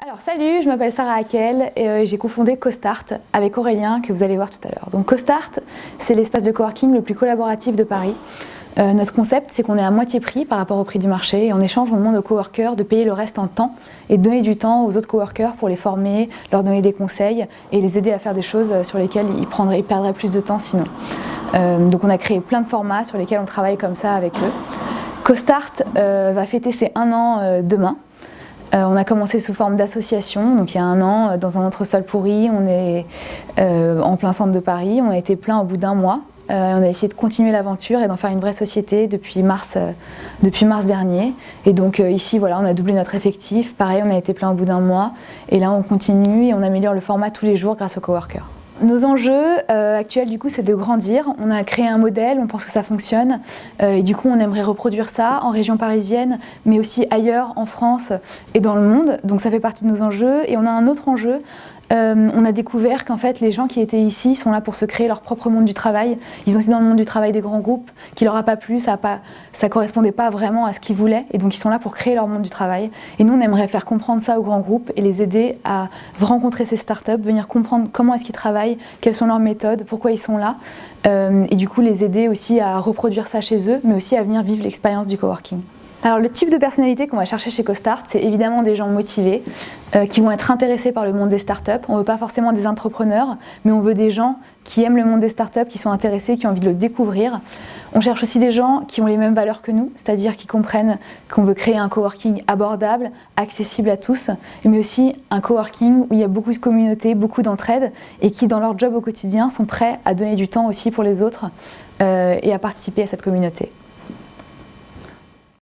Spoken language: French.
Alors salut, je m'appelle Sarah Hakel et j'ai cofondé CoStart avec Aurélien que vous allez voir tout à l'heure. Donc CoStart, c'est l'espace de coworking le plus collaboratif de Paris. Notre concept, c'est qu'on est à moitié prix par rapport au prix du marché et en échange, on demande aux coworkers de payer le reste en temps et de donner du temps aux autres coworkers pour les former, leur donner des conseils et les aider à faire des choses sur lesquelles ils perdraient plus de temps sinon. Donc on a créé plein de formats sur lesquels on travaille comme ça avec eux. CoStart va fêter ses 1 an demain. On a commencé sous forme d'association, donc il y a 1 an, dans un entresol pourri, on est en plein centre de Paris, on a été plein au bout d'1 mois. On a essayé de continuer l'aventure et d'en faire une vraie société depuis mars dernier. Et donc ici, voilà, on a doublé notre effectif, pareil, on a été plein au bout d'1 mois. Et là, on continue et on améliore le format tous les jours grâce aux coworkers. Nos enjeux actuels, du coup, c'est de grandir. On a créé un modèle, on pense que ça fonctionne. Et du coup, on aimerait reproduire ça en région parisienne, mais aussi ailleurs, en France et dans le monde. Donc ça fait partie de nos enjeux. Et on a un autre enjeu. On a découvert qu'en fait, les gens qui étaient ici sont là pour se créer leur propre monde du travail. Ils ont été dans le monde du travail des grands groupes, qui leur a pas plu, ça correspondait pas vraiment à ce qu'ils voulaient. Et donc, ils sont là pour créer leur monde du travail. Et nous, on aimerait faire comprendre ça aux grands groupes et les aider à rencontrer ces startups, venir comprendre comment est-ce qu'ils travaillent, quelles sont leurs méthodes, pourquoi ils sont là. Et du coup, les aider aussi à reproduire ça chez eux, mais aussi à venir vivre l'expérience du coworking. Alors le type de personnalité qu'on va chercher chez CoStart, c'est évidemment des gens motivés, qui vont être intéressés par le monde des startups. On ne veut pas forcément des entrepreneurs, mais on veut des gens qui aiment le monde des startups, qui sont intéressés, qui ont envie de le découvrir. On cherche aussi des gens qui ont les mêmes valeurs que nous, c'est-à-dire qui comprennent qu'on veut créer un coworking abordable, accessible à tous, mais aussi un coworking où il y a beaucoup de communauté, beaucoup d'entraide, et qui dans leur job au quotidien sont prêts à donner du temps aussi pour les autres et à participer à cette communauté.